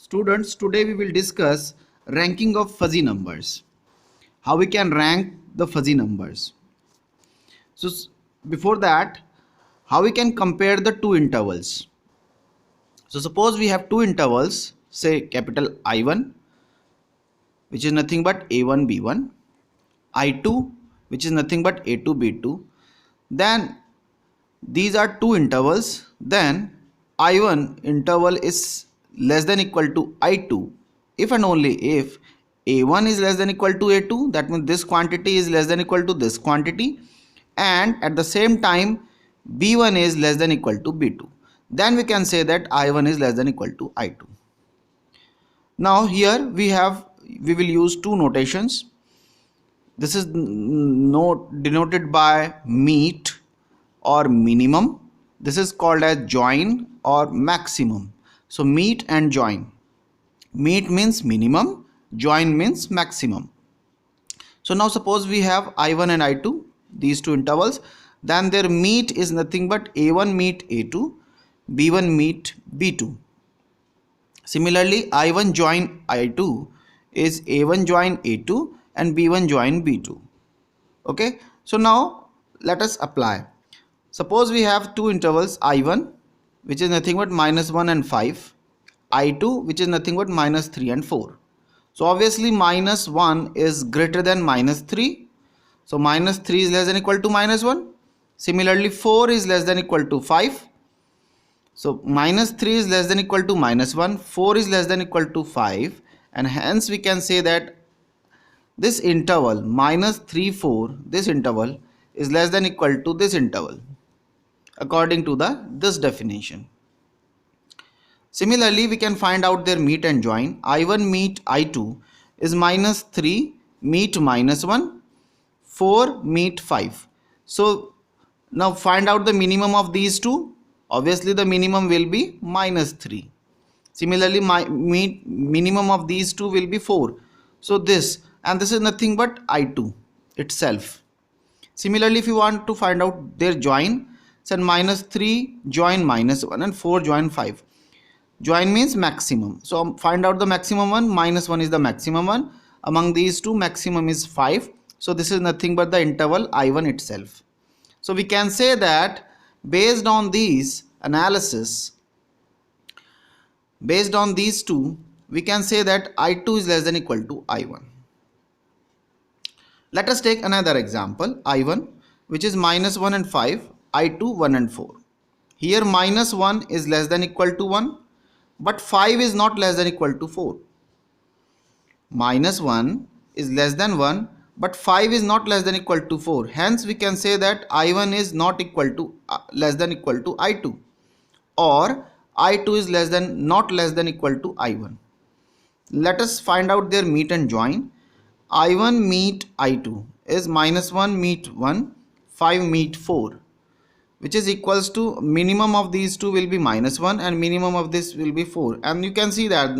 Students, today we will discuss ranking of fuzzy numbers. How we can rank the fuzzy numbers. So before that, how we can compare the two intervals. So suppose we have two intervals, say capital I1, which is nothing but A1 B1, I2, which is nothing but A2 B2. Then these are two intervals. Then I1 interval is less than equal to I2 if and only if A1 is less than equal to A2, that means this quantity is less than equal to this quantity, and at the same time B1 is less than equal to B2. Then we can say that I1 is less than equal to I2. Now here we will use two notations. This is denoted by meet or minimum. This is called as join or maximum. So meet and join. Meet means minimum, join means maximum. So now suppose we have I1 and I2, these two intervals, then their meet is nothing but A1 meet A2, B1 meet B2. Similarly, I1 join I2 is A1 join A2 and B1 join B2. Okay, so now let us apply. Suppose we have two intervals I1, which is nothing but -1 and 5, I2, which is nothing but -3 and 4. So obviously -1 is greater than -3. So -3 is less than equal to -1. Similarly, 4 is less than equal to 5. So -3 is less than equal to -1, 4 is less than equal to 5, and hence we can say that this interval -3, 4, this interval is less than equal to this interval according to this definition. Similarly, we can find out their meet and join. I1 meet I2 is -3 meet -1, 4 meet 5. So now find out the minimum of these two. Obviously the minimum will be -3. Similarly, my minimum of these two will be 4. So this, and this is nothing but I2 itself. Similarly, if you want to find out their join, then -3 join -1 and 4 join 5. Join means maximum. So find out the maximum one. -1 is the maximum one. Among these two, maximum is 5. So this is nothing but the interval I1 itself. So we can say that based on these analysis, based on these two, we can say that I2 is less than equal to I1. Let us take another example, I1, which is -1 and 5, I2 1 and 4. Here -1 is less than equal to 1, but 5 is not less than equal to 4. -1 is less than 1, but 5 is not less than equal to 4. Hence we can say that I1 is not equal to less than equal to I2, or I2 is not less than equal to I1. Let us find out their meet and join. I1 meet I2 is -1 meet 1, 5 meet 4, which is equals to minimum of these two will be -1 and minimum of this will be 4. And you can see that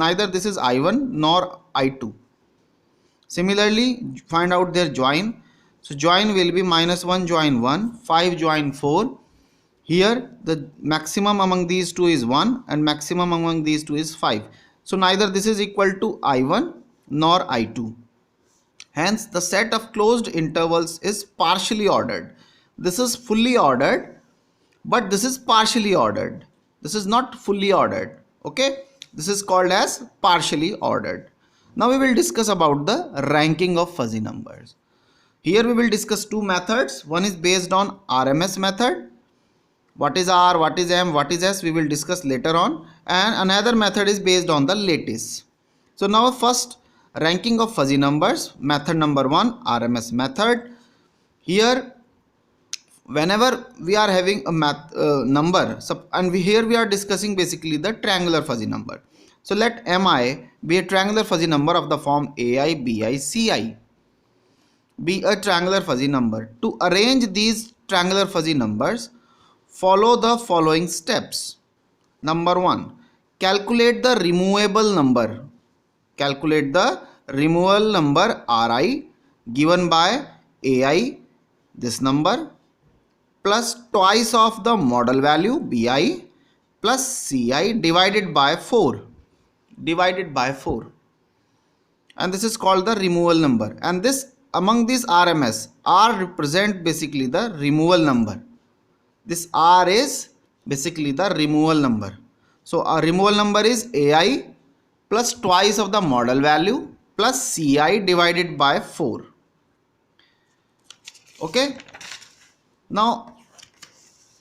neither this is I1 nor I2. Similarly, find out their join. So join will be -1 join 1, 5 join 4. Here the maximum among these two is 1 and maximum among these two is 5. So neither this is equal to I1 nor I2. Hence the set of closed intervals is partially ordered. This is fully ordered, but this is partially ordered. This is not fully ordered. Okay, this is called as partially ordered. Now we will discuss about the ranking of fuzzy numbers. Here we will discuss two methods. One is based on RMS method. What is R, what is M, what is S, we will discuss later on. And another method is based on the lattice. So now first, ranking of fuzzy numbers, method number 1, RMS method. Here whenever we are having a number, and here we are discussing basically the triangular fuzzy number. So let Mi be a triangular fuzzy number of the form Ai, Bi, Ci. Be a triangular fuzzy number. To arrange these triangular fuzzy numbers, follow the following steps. Number 1, calculate the removable number. Calculate the removable number Ri given by Ai, this number, plus twice of the model value Bi plus Ci divided by 4. divided by 4, and this is called the removal number. And this, among these RMS, R represent basically the removal number. This R is basically the removal number. So our removal number is AI plus twice of the model value plus CI divided by 4. Okay. Now,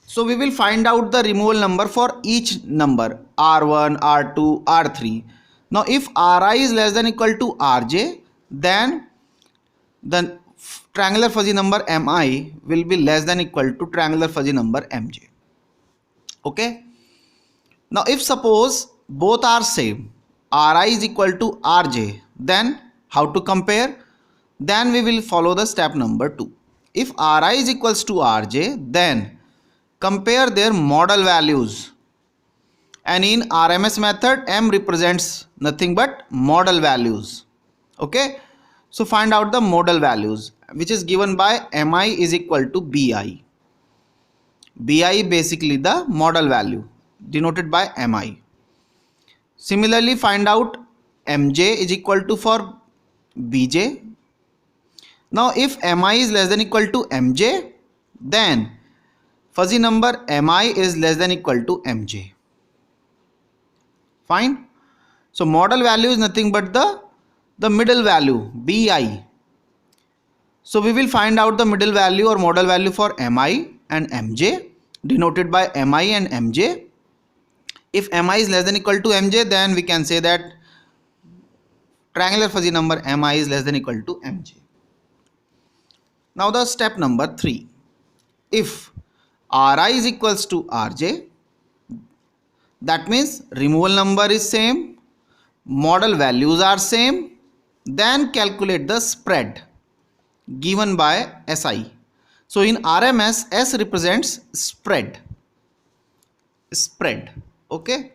so we will find out the removal number for each number R1, R2, R3. Now if Ri is less than equal to Rj, then the triangular fuzzy number Mi will be less than equal to triangular fuzzy number Mj. Okay. Now if suppose both are same, Ri is equal to Rj, then how to compare? Then we will follow the step number 2. If Ri is equals to Rj, then compare their model values. And in RMS method, M represents nothing but model values. Okay. So find out the model values, which is given by Mi is equal to Bi. Bi basically the model value denoted by Mi. Similarly, find out Mj is equal to for Bj. Now if Mi is less than equal to Mj, then fuzzy number Mi is less than equal to Mj. Fine. So model value is nothing but the middle value Bi. So we will find out the middle value or model value for Mi and Mj denoted by Mi and Mj. If Mi is less than equal to Mj, then we can say that triangular fuzzy number Mi is less than equal to Mj. Now the step number 3. If Ri is equals to Rj, that means removal number is same, model values are same, then calculate the spread given by Si. So in RMS, S represents spread. Okay.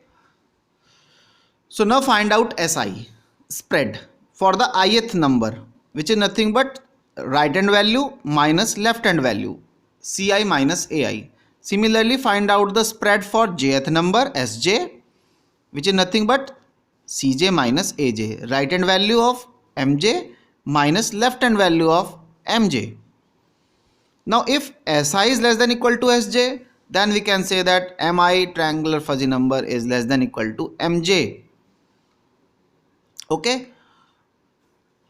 So now find out Si, spread for the ith number, which is nothing but right hand value minus left hand value, Ci minus Ai. Similarly, find out the spread for jth number Sj, which is nothing but Cj minus Aj, right hand value of Mj minus left hand value of Mj. Now if Si is less than equal to Sj, then we can say that Mi triangular fuzzy number is less than equal to Mj. Okay.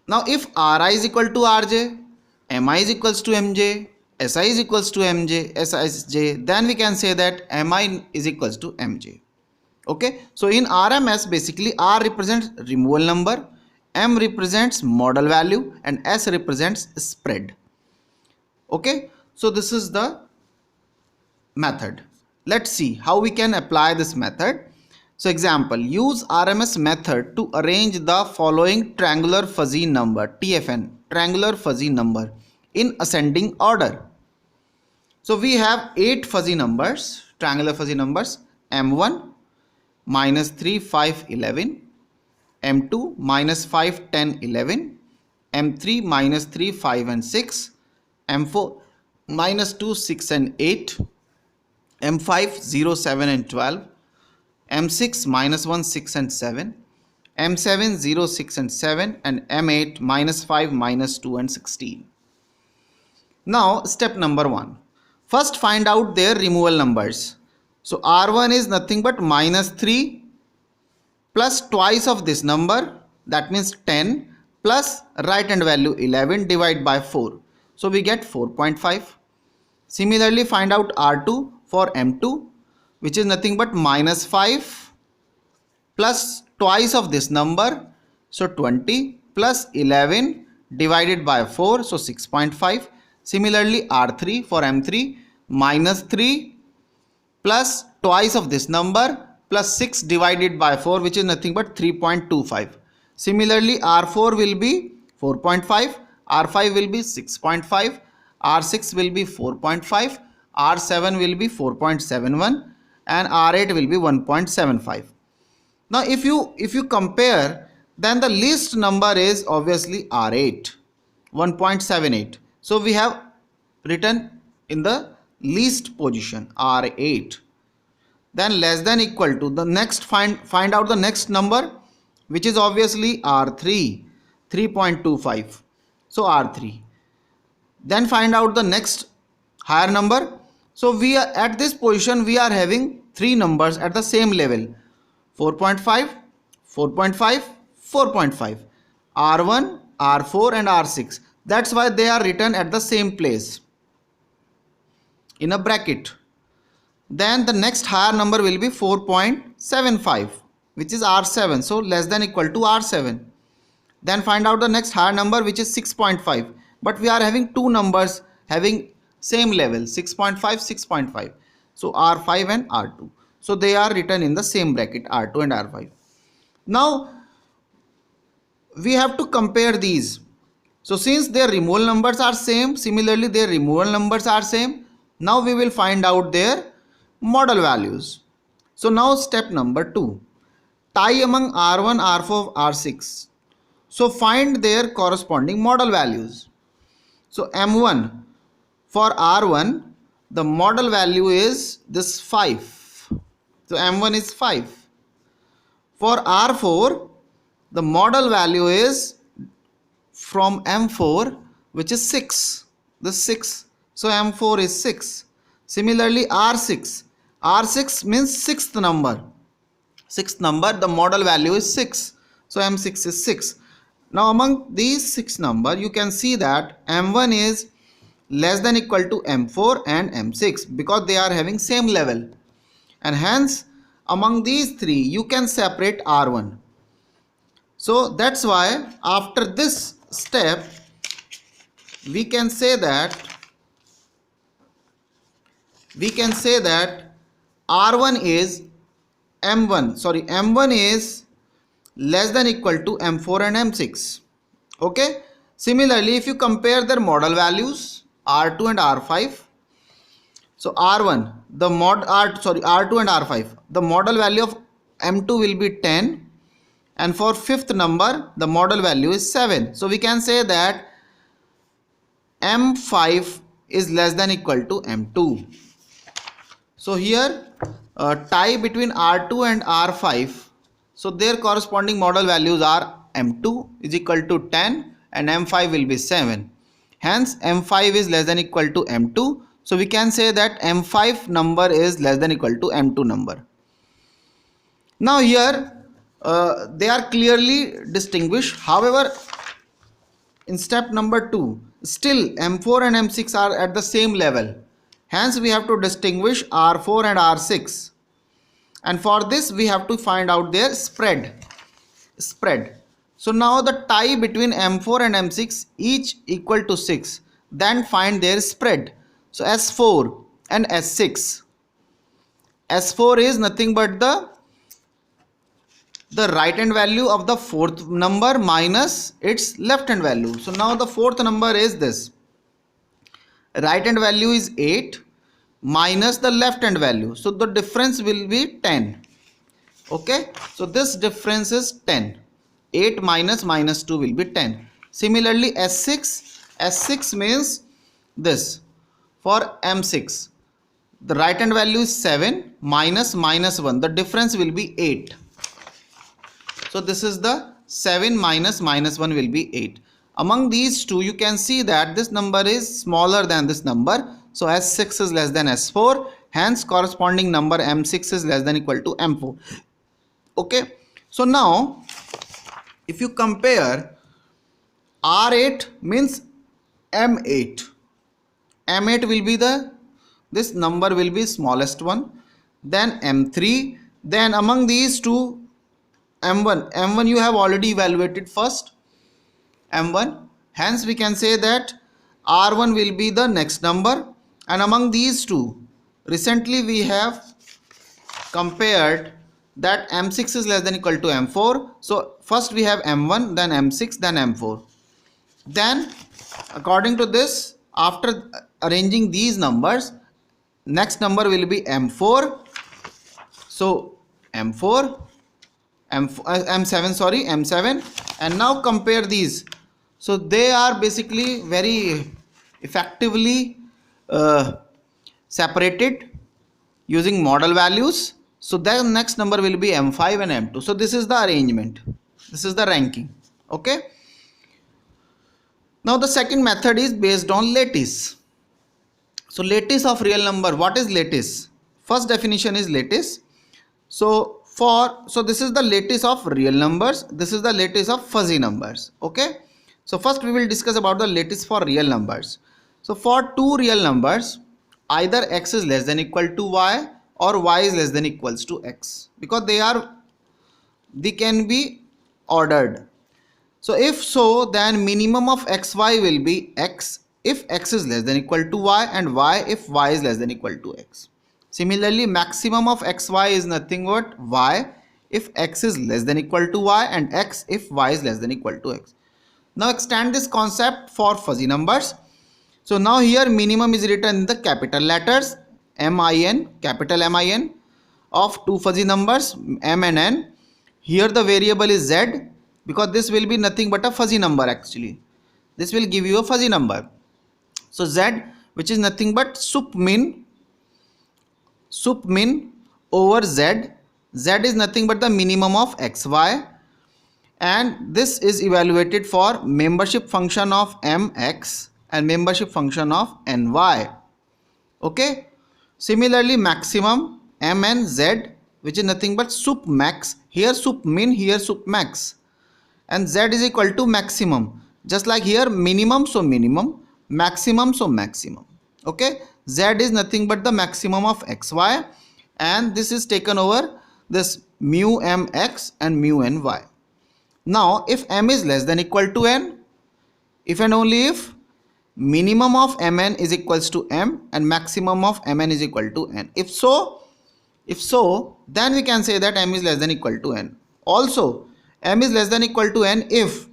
Now if Ri is equal to Rj, Mi is equals to Mj, Si is equals to Mj, Sij, then we can say that Mi is equals to Mj. Okay. So in RMS, basically R represents removal number, M represents model value, and S represents spread. Okay. So this is the method. Let's see how we can apply this method. So example, use RMS method to arrange the following triangular fuzzy number, TFN, triangular fuzzy number, in ascending order. So we have 8 fuzzy numbers, triangular fuzzy numbers: M1 minus 3, 5, 11, M2 minus 5, 10, 11, M3 minus 3, 5 and 6, M4 minus 2, 6 and 8, M5 0, 7 and 12, M6 minus 1, 6 and 7, M7 0, 6 and 7, and M8 minus 5, minus 2 and 16. Now step number 1. First find out their removal numbers. So R1 is nothing but minus 3 plus twice of this number, that means 10, plus right hand value 11 divided by 4. So we get 4.5. Similarly find out R2 for M2, which is nothing but minus 5 plus twice of this number, so 20, plus 11 divided by 4, so 6.5. Similarly R3 for M3, minus 3 plus twice of this number plus 6 divided by 4, which is nothing but 3.25. Similarly R4 will be 4.5, R5 will be 6.5, R6 will be 4.5, R7 will be 4.71, and R8 will be 1.75. Now if you compare, then the least number is obviously R8, 1.78. So we have written in the least position R8. Then less than equal to the next, find out the next number, which is obviously R3, 3.25. So R3. Then find out the next higher number. So we are at this position, we are having three numbers at the same level: 4.5, 4.5, 4.5, R1, R4 and R6. That's why they are written at the same place in a bracket. Then the next higher number will be 4.75, which is R7, so less than equal to R7. Then find out the next higher number, which is 6.5, but we are having two numbers having same level, 6.5, 6.5, so R5 and R2, so they are written in the same bracket, R2 and R5. Now we have to compare these. So since their removal numbers are same, similarly their removal numbers are same. Now we will find out their model values. So now step number 2, tie among R1, R4, R6. So find their corresponding model values. So M1 for R1, the model value is this 5. So M1 is 5. For R4, the model value is from M4, which is 6. The 6. So M4 is 6. Similarly R6. R6 means sixth number. Sixth number, the model value is 6. So M6 is 6. Now among these 6 number, you can see that M1 is less than equal to M4 and M6 because they are having same level. And hence among these three, you can separate R1. So that's why after this step, we can say that R1 is M1 is less than equal to M4 and M6. Okay. Similarly, if you compare their model values, R2 and R5. So R1, R2 and R5, the model value of M2 will be 10. And for fifth number, the model value is 7. So we can say that M5 is less than equal to M2. So here tie between R2 and R5. So their corresponding model values are M2 is equal to 10 and M5 will be 7. Hence M5 is less than equal to M2. So we can say that M5 number is less than equal to M2 number. Now here they are clearly distinguished. However, in step number 2, still M4 and M6 are at the same level. Hence we have to distinguish R4 and R6. And for this we have to find out their spread. So now the tie between M4 and M6 each equal to 6. Then find their spread. So S4 and S6. S4 is nothing but the right hand value of the fourth number minus its left hand value. So now the fourth number is this. Right hand value is 8 minus the left hand value. So the difference will be 10. Okay. So this difference is 10. 8 minus 2 will be 10. Similarly S6 means this. For M6, the right hand value is 7 minus 1. The difference will be 8. So this is the 7 minus 1 will be 8. Among these two, you can see that this number is smaller than this number. So S6 is less than S4. Hence corresponding number M6 is less than equal to M4. Okay. So now if you compare R8 means M8. M8 will be this number will be smallest one. Then M3. Then among these two, M1 you have already evaluated first. M1. Hence we can say that R1 will be the next number. And among these two, recently we have compared that M6 is less than equal to M4. So first we have M1, then M6, then M4. Then according to this, after arranging these numbers, next number will be M4. So M4, M7, and now compare these. So they are basically very effectively separated using model values. So the next number will be M5 and M2. So this is the arrangement. This is the ranking. Okay. Now the second method is based on lattice. So lattice of real number. What is lattice? First definition is lattice. So this is the lattice of real numbers. This is the lattice of fuzzy numbers. Okay. So first we will discuss about the lattice for real numbers. So for two real numbers, either x is less than equal to y or y is less than equals to x, because they can be ordered. So if so, then minimum of xy will be x if x is less than equal to y, and y if y is less than equal to x. Similarly, maximum of xy is nothing but y if x is less than equal to y, and x if y is less than equal to x. Now extend this concept for fuzzy numbers. So now here minimum is written in the capital letters min, capital MIN, of two fuzzy numbers m and n. Here the variable is z, because this will be nothing but a fuzzy number. Actually this will give you a fuzzy number. So z, which is nothing but sup min over z. Z is nothing but the minimum of xy, and this is evaluated for membership function of mx and membership function of ny. Okay. Similarly, maximum mnz, which is nothing but sup max, here sup min, here sup max, and z is equal to maximum, just like here minimum, so minimum, maximum, so maximum. Okay. Z is nothing but the maximum of xy, and this is taken over this mu mx and mu ny. Now if m is less than equal to n, if and only if minimum of mn is equals to m and maximum of mn is equal to n. If so, then we can say that m is less than equal to n. Also, m is less than equal to n if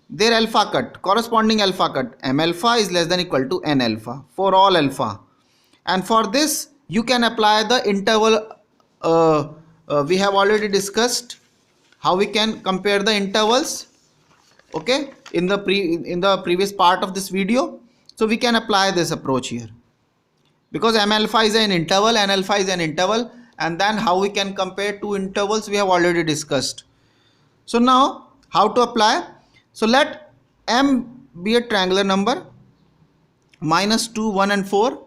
their alpha cut, corresponding alpha cut, m alpha is less than equal to n alpha for all alpha. And for this you can apply the interval. We have already discussed how we can compare the intervals, okay, in the previous part of this video. So we can apply this approach here, because m alpha is an interval, n alpha is an interval, and then how we can compare two intervals we have already discussed. So now how to apply? So let m be a triangular number, -2, 1 and 4.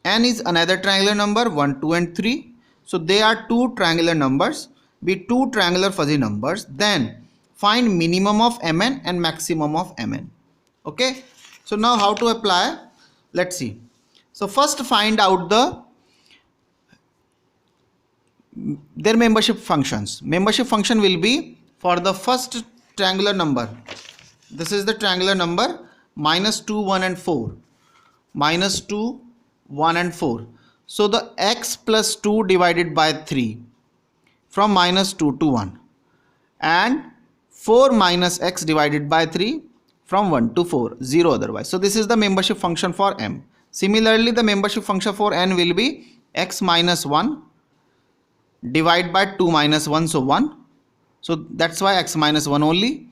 N is another triangular number, 1, 2 and 3. So they are two triangular numbers, be two triangular fuzzy numbers. Then find minimum of mn and maximum of mn. Okay. So now how to apply? Let's see. So first find out their membership functions. Membership function will be for the first triangular number. This is the triangular number -2, 1 and 4. -2, 1 and 4. So the x plus 2 divided by 3 from -2 to 1, and 4 minus x divided by 3 from 1 to 4, 0 otherwise. So this is the membership function for m. Similarly, the membership function for n will be x minus 1 divide by 2 minus 1, so 1. So that's why x minus 1 only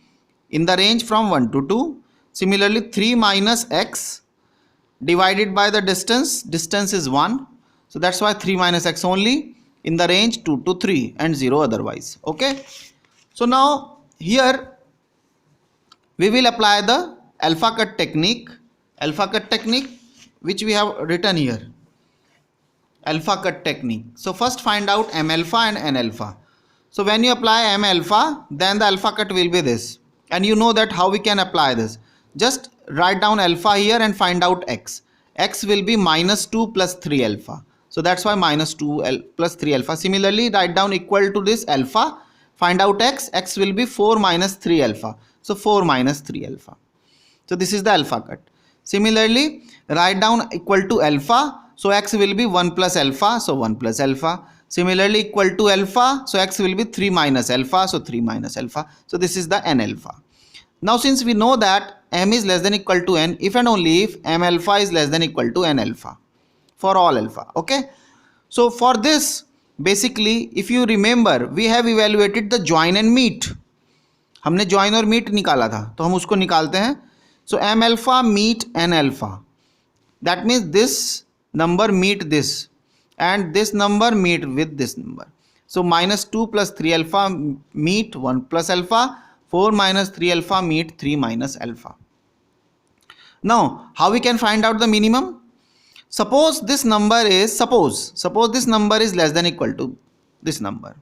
in the range from 1 to 2. Similarly, 3 minus x divided by the distance is 1. So that's why 3 minus x only in the range 2 to 3 and 0 otherwise. Okay. So now here we will apply the alpha cut technique, which we have written here, alpha cut technique. So first find out m alpha and n alpha. So when you apply m alpha, then the alpha cut will be this, and you know that how we can apply this. Just write down alpha here and find out x. X will be -2 plus 3 alpha. So that's why -2 plus 3 alpha. Similarly, write down equal to this alpha. Find out x. X will be 4 minus 3 alpha. So 4 minus 3 alpha. So this is the alpha cut. Similarly, write down equal to alpha. So x will be 1 plus alpha. So 1 plus alpha. Similarly, equal to alpha. So x will be 3 minus alpha. So 3 minus alpha. So this is the n alpha. Now since we know that m is less than equal to n if and only if m alpha is less than equal to n alpha for all alpha. Okay. So for this, basically if you remember, we have evaluated the join and meet. हमने join और meet निकाला था, तो हम उसको निकालते हैं. So m alpha meet n alpha. That means this number meet this and this number meet with this number. So minus 2 plus 3 alpha meet 1 plus alpha. 4 minus 3 alpha meet 3 minus alpha. Now how we can find out the minimum? Suppose this number is suppose this number is less than equal to this number.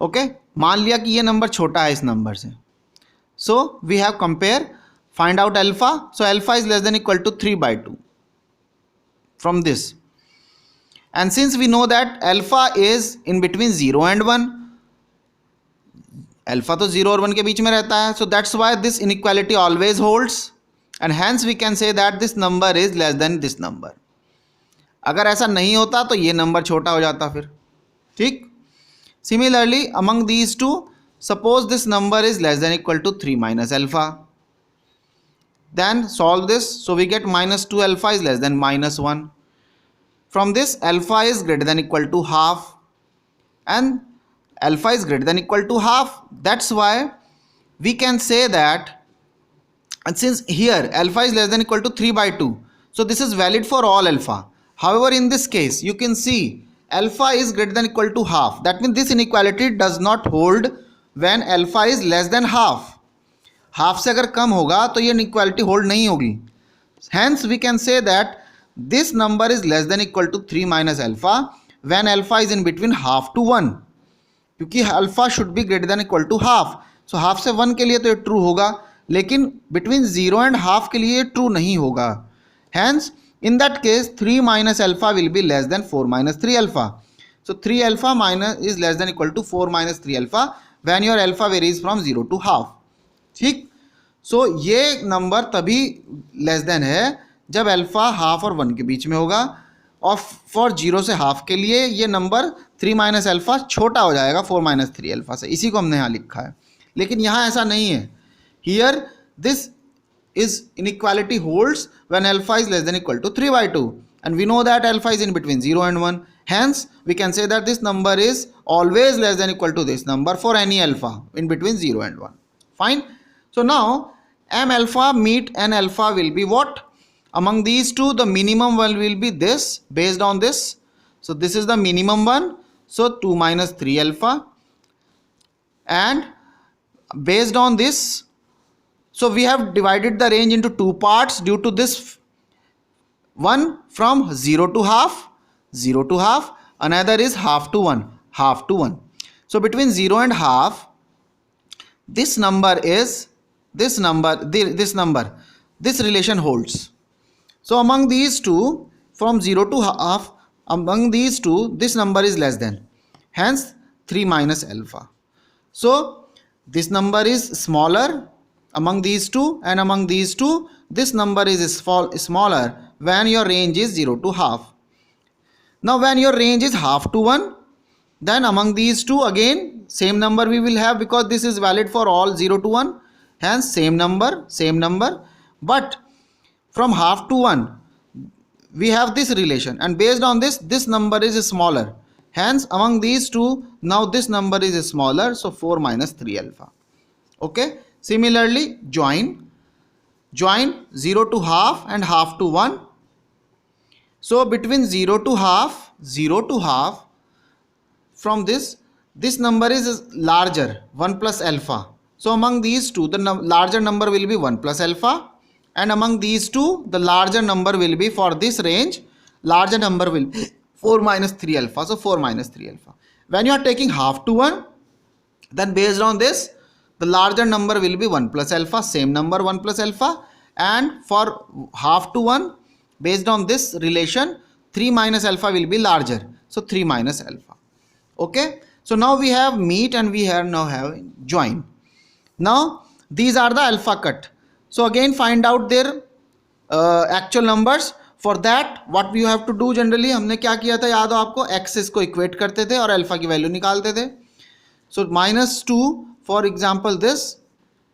Okay मान लिया कि ये number छोटा है इस नंबर से. So we have compare find out alpha. So alpha is less than equal to 3/2 from this. And since we know that alpha is in between 0 and 1, alpha तो 0 और 1 के बीच में रहता है. So that's why this inequality always holds and hence we can say that this number is less than this number. अगर ऐसा नहीं होता तो ये नंबर छोटा हो जाता फिर. ठीक. Similarly, among these two, suppose this number is less than equal to 3 minus alpha. Then solve this. So we get minus 2 alpha is less than minus 1. From this, alpha is greater than equal to half. And alpha is greater than equal to half. That's why we can say that, and since here alpha is less than equal to 3/2. So this is valid for all alpha. However, in this case, you can see alpha is greater than equal to half. That means this inequality does not hold when alpha is less than half. Half से अगर कम होगा तो ये inequality hold नहीं होगी. Hence we can say that this number is less than equal to 3 minus alpha when alpha is in between half to 1. क्योंकि alpha should be greater than equal to half. So half से 1 के लिए तो ये true होगा, लेकिन between 0 and half के लिए ट्रू नहीं होगा. Hence in that case 3 minus alpha will be less than 4 minus 3 alpha. So 3 alpha minus is less than equal to 4 minus 3 alpha when your alpha varies from 0 to half. ठीक. सो ये number तभी less than है जब alpha half और 1 के बीच में होगा, और फॉर 0 से हाफ के लिए ये नंबर 3 माइनस अल्फा छोटा हो जाएगा 4 माइनस 3 अल्फा से. इसी को हमने यहाँ लिखा है, लेकिन यहाँ ऐसा नहीं है. Here this is inequality holds when alpha is less than equal to 3/2, and we know that alpha is in between 0 and 1. Hence we can say that this number is always less than equal to this number for any alpha in between 0 and 1. Fine. So now m alpha meet n alpha will be what? Among these two the minimum one will be this based on this. So this is the minimum one. So 2 minus 3 alpha, and based on this, so we have divided the range into two parts due to this. One from 0 to half, 0 to half. Another is half to 1, half to 1. So between 0 and half, this number is this number, this relation holds. So among these two, from 0 to half, among these two, this number is less than. Hence 3 minus alpha. So this number is smaller among these two, and among these two this number is smaller when your range is 0 to half. Now when your range is half to 1, then among these two again same number we will have, because this is valid for all 0 to 1. Hence same number, but from half to 1 we have this relation, and based on this number is smaller. Hence among these two now this number is smaller, so 4 minus 3 alpha. Okay. Similarly, join 0 to half and half to 1. So between 0 to half, from this number is larger, 1 plus alpha. So among these two the larger number will be 1 plus alpha, and among these two the larger number will be, for this range, larger number will be 4 minus 3 alpha. So 4 minus 3 alpha. When you are taking half to 1, then based on this the larger number will be 1 plus alpha, same number 1 plus alpha, and for half to 1 based on this relation 3 minus alpha will be larger, so 3 minus alpha. Okay. So now we have meet and we now have join. Now these are the alpha cut. So again find out their actual numbers. For that what we have to do, generally हमने क्या किया था याद हो आपको, access को equate करते थे और अल्फा की वैल्यू निकालते थे. So minus 2, for example this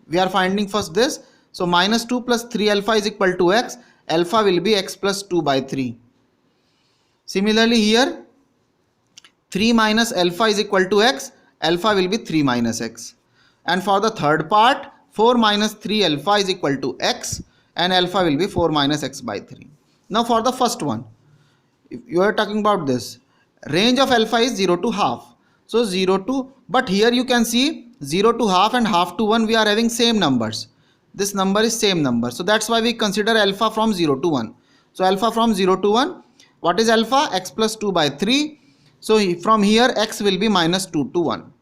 we are finding first this. So minus 2 plus 3 alpha is equal to x. Alpha will be x plus 2/3. Similarly here 3 minus alpha is equal to x. Alpha will be 3 minus x. And for the third part 4 minus 3 alpha is equal to x, and alpha will be 4 minus x by 3. Now for the first one, if you are talking about this, range of alpha is 0 to half. So 0 to, but here you can see 0 to half and half to 1 we are having same numbers. This number is same number. So that's why we consider alpha from 0 to 1. So alpha from 0 to 1, what is alpha? X plus 2 by 3. So from here x will be minus 2 to 1.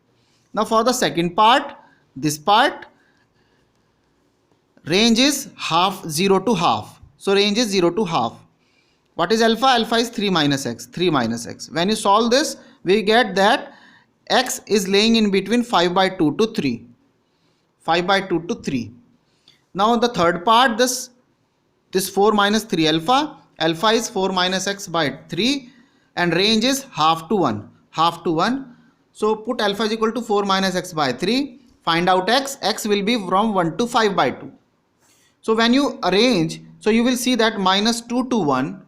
Now for the second part, this part, range is half, 0 to half. So range is 0 to half. What is alpha? Alpha is 3 minus x, 3 minus x. When you solve this, we get that x is laying in between 5 by 2 to 3. 5 by 2 to 3. Now the third part, this 4 minus 3 alpha. Alpha is 4 minus x by 3 and range is half to 1. Half to 1. So put alpha is equal to 4 minus x by 3. Find out x. X will be from 1 to 5 by 2. So when you arrange, so you will see that minus 2 to 1,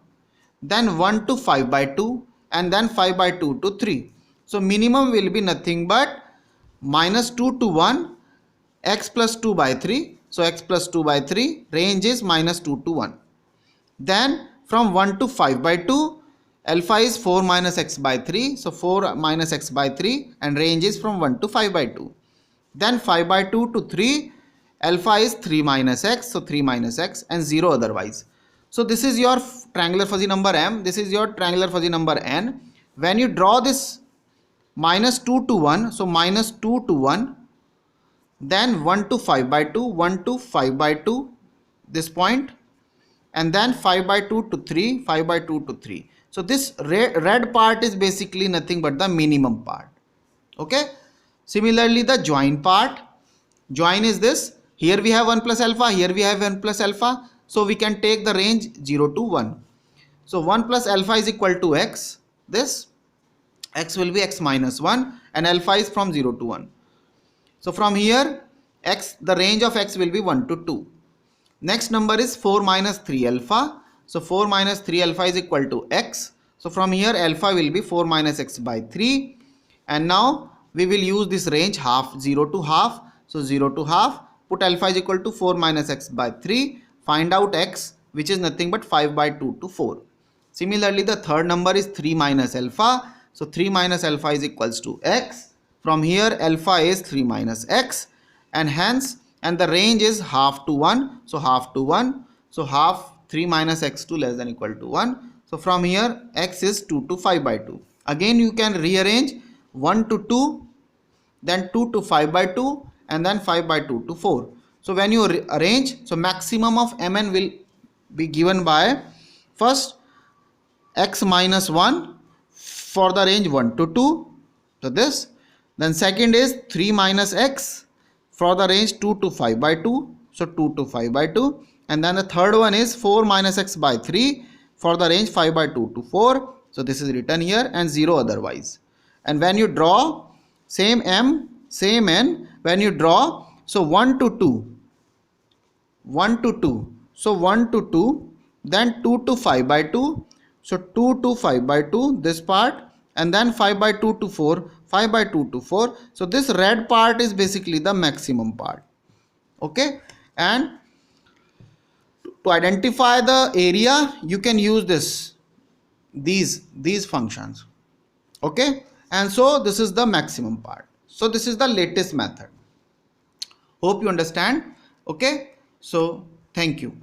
then 1 to 5 by 2, and then 5 by 2 to 3. So minimum will be nothing but minus 2 to 1, x plus 2 by 3. So x plus 2 by 3, range is minus 2 to 1. Then from 1 to 5 by 2, alpha is 4 minus x by 3. So 4 minus x by 3 and range is from 1 to 5 by 2. Then 5 by 2 to 3, alpha is 3 minus x. So 3 minus x and 0 otherwise. So this is your triangular fuzzy number m. This is your triangular fuzzy number n. When you draw this minus 2 to 1, so minus 2 to 1, then 1 to 5 by 2, 1 to 5 by 2, this point, and then 5 by 2 to 3, 5 by 2 to 3. So this red part is basically nothing but the minimum part. Okay. Similarly, the join part, join is this. Here we have 1 plus alpha, here we have 1 plus alpha. So we can take the range 0 to 1. So 1 plus alpha is equal to x. This x will be x minus 1 and alpha is from 0 to 1. So from here x, the range of x will be 1 to 2. Next number is 4 minus 3 alpha. So 4 minus 3 alpha is equal to x. So from here alpha will be 4 minus x by 3. And now we will use this range half, 0 to half. So 0 to half, put alpha is equal to 4 minus x by 3. Find out x, which is nothing but 5 by 2 to 4. Similarly, the third number is 3 minus alpha. So 3 minus alpha is equals to x. From here alpha is 3 minus x and hence, and the range is half to 1. So half to 1. So half 3 minus x to less than equal to 1. So from here x is 2 to 5 by 2. Again you can rearrange 1 to 2, then 2 to 5 by 2 and then 5 by 2 to 4. So when you arrange, so maximum of mn will be given by first x minus 1 for the range 1 to 2. So this. Then second is 3 minus x for the range 2 to 5 by 2. So 2 to 5 by 2. And then the third one is 4 minus x by 3 for the range 5 by 2 to 4. So this is written here and 0 otherwise. And when you draw same m, same n, when you draw, so 1 to 2. 1 to 2. So 1 to 2, then 2 to 5 by 2. So 2 to 5 by 2, this part, and then 5 by 2 to 4, 5 by 2 to 4. So this red part is basically the maximum part. Okay. And to identify the area, you can use these functions. Okay. And so this is the maximum part. So this is the latest method. Hope you understand. Okay. So thank you.